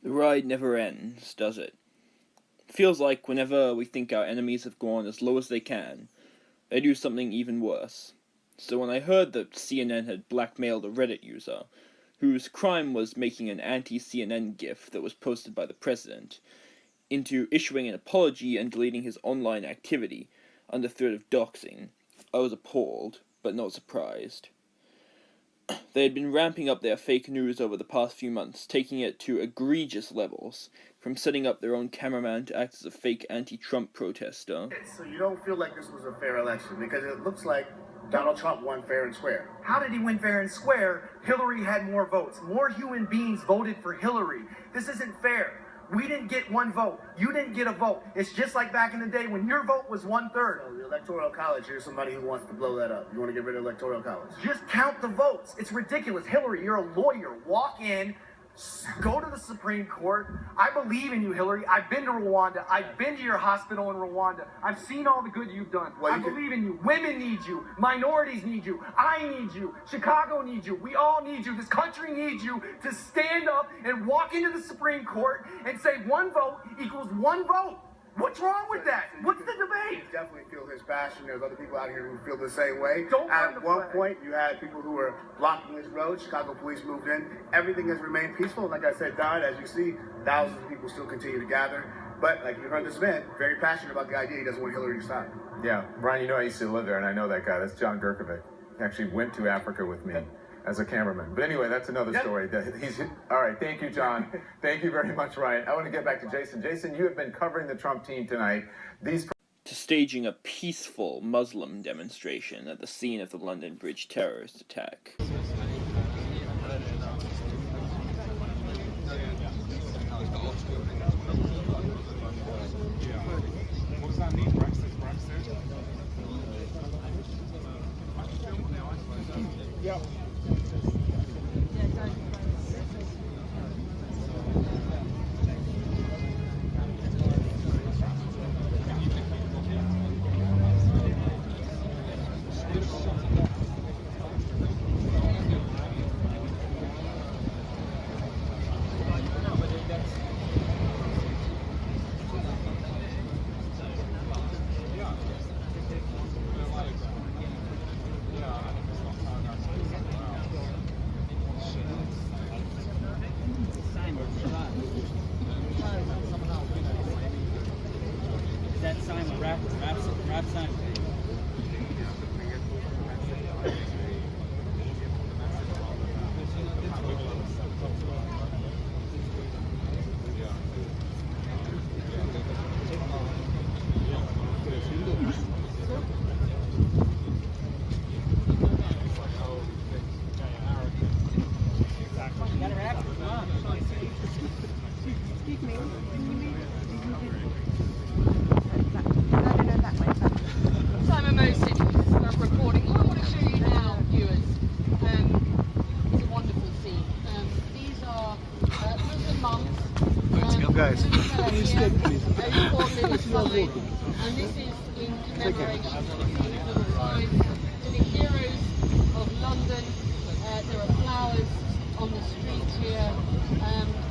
The ride never ends, does it? Feels like whenever we think our enemies have gone as low as they can, they do something even worse. So when I heard that CNN had blackmailed a Reddit user, whose crime was making an anti-CNN gif that was posted by the president, into issuing an apology and deleting his online activity under threat of doxing, I was appalled, but not surprised. They had been ramping up their fake news over the past few months, taking it to egregious levels, from setting up their own cameraman to act as a fake anti-Trump protester. So you don't feel like this was a fair election because it looks like Donald Trump won fair and square. How did he win fair and square? Hillary had more votes. More human beings voted for Hillary. This isn't fair. We didn't get one vote. You didn't get a vote. It's just like back in the day when your vote was 1/3. So the Electoral College, here's somebody who wants to blow that up. You want to get rid of Electoral College? Just count the votes. It's ridiculous. Hillary, you're a lawyer. Walk in. Go to the Supreme Court. I believe in you, Hillary. I've been to Rwanda. I've been to your hospital in Rwanda. I've seen all the good you've done. I believe in you. Women need you. Minorities need you. I need you. Chicago needs you. We all need you. This country needs you to stand up and walk into the Supreme Court and say one vote equals one vote. What's wrong with that? What's the debate? I definitely feel his passion. There's other people out here who feel the same way. At one point, you had people who were blocking this road. Chicago police moved in. Everything has remained peaceful. Like I said, Don, as you see, thousands of people still continue to gather. But like you heard this man, very passionate about the idea. He doesn't want Hillary to stop. Yeah, Brian, you know I used to live there, and I know that guy. That's John Gerkovic. He actually went to Africa with me as a cameraman. But anyway, that's another story. All right, thank you, John. Thank you very much, Ryan. I want to get back to Jason. Jason, you have been covering the Trump team tonight. To staging a peaceful Muslim demonstration at the scene of the London Bridge terrorist attack. Yeah. That Simon rap Simon. Recording. What I want to show you now, viewers, is a wonderful scene. These are Muslim monks. Guys, and this is in commemoration to the heroes of London. There are flowers on the street here.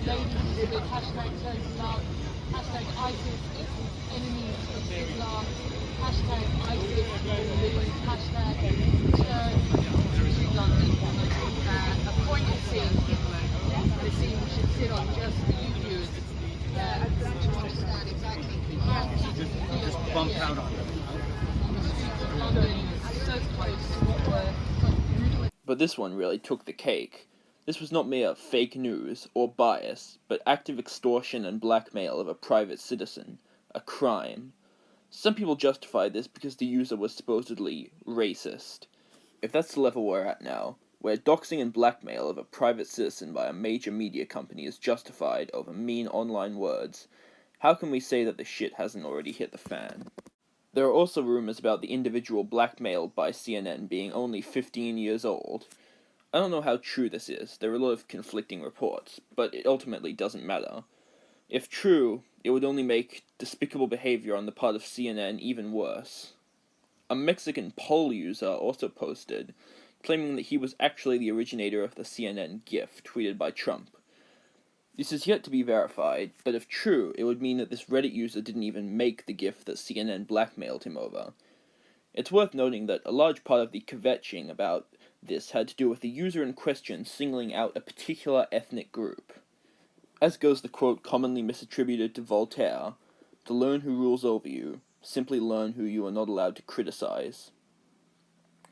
Ladies with hashtag Turn Love, hashtag ISIS is enemies of Islam, hashtag ISIS lose, hashtag Turn to London. A poignant scene, the scene we should sit on just for you viewers to understand exactly just bump out on it. London so close. But this one really took the cake. This was not mere fake news or bias, but active extortion and blackmail of a private citizen, a crime. Some people justified this because the user was supposedly racist. If that's the level we're at now, where doxing and blackmail of a private citizen by a major media company is justified over mean online words, how can we say that the shit hasn't already hit the fan? There are also rumors about the individual blackmailed by CNN being only 15 years old. I don't know how true this is. There are a lot of conflicting reports, but it ultimately doesn't matter. If true, it would only make despicable behavior on the part of CNN even worse. A Mexican poll user also posted, claiming that he was actually the originator of the CNN GIF tweeted by Trump. This is yet to be verified, but if true, it would mean that this Reddit user didn't even make the GIF that CNN blackmailed him over. It's worth noting that a large part of the kvetching about this had to do with the user in question singling out a particular ethnic group. As goes the quote commonly misattributed to Voltaire, "To learn who rules over you, simply learn who you are not allowed to criticize."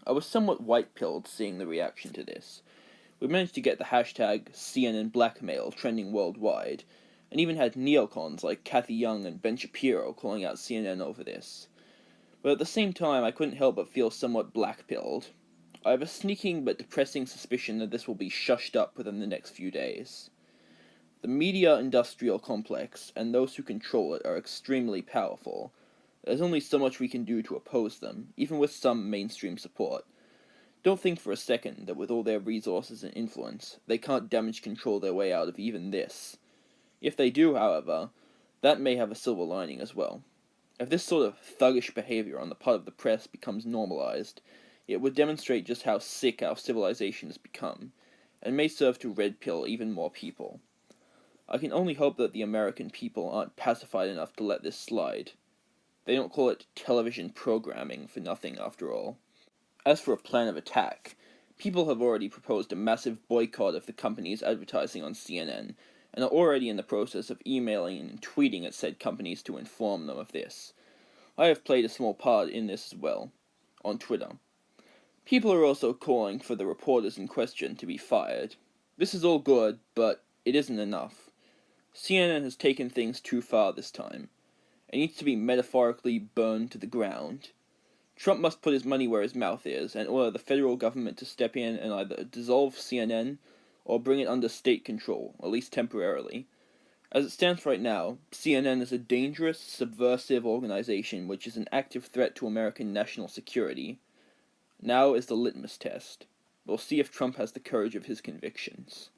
I was somewhat white-pilled seeing the reaction to this. We managed to get the hashtag CNN Blackmail trending worldwide, and even had neocons like Kathy Young and Ben Shapiro calling out CNN over this. But at the same time, I couldn't help but feel somewhat black-pilled. I have a sneaking but depressing suspicion that this will be shushed up within the next few days. The media-industrial complex, and those who control it, are extremely powerful. There's only so much we can do to oppose them, even with some mainstream support. Don't think for a second that with all their resources and influence, they can't damage control their way out of even this. If they do, however, that may have a silver lining as well. If this sort of thuggish behavior on the part of the press becomes normalized, it would demonstrate just how sick our civilization has become, and may serve to red pill even more people. I can only hope that the American people aren't pacified enough to let this slide. They don't call it television programming for nothing, after all. As for a plan of attack, people have already proposed a massive boycott of the company's advertising on CNN, and are already in the process of emailing and tweeting at said companies to inform them of this. I have played a small part in this as well, on Twitter. People are also calling for the reporters in question to be fired. This is all good, but it isn't enough. CNN has taken things too far this time. It needs to be metaphorically burned to the ground. Trump must put his money where his mouth is and order the federal government to step in and either dissolve CNN or bring it under state control, at least temporarily. As it stands right now, CNN is a dangerous, subversive organization which is an active threat to American national security. Now is the litmus test. We'll see if Trump has the courage of his convictions.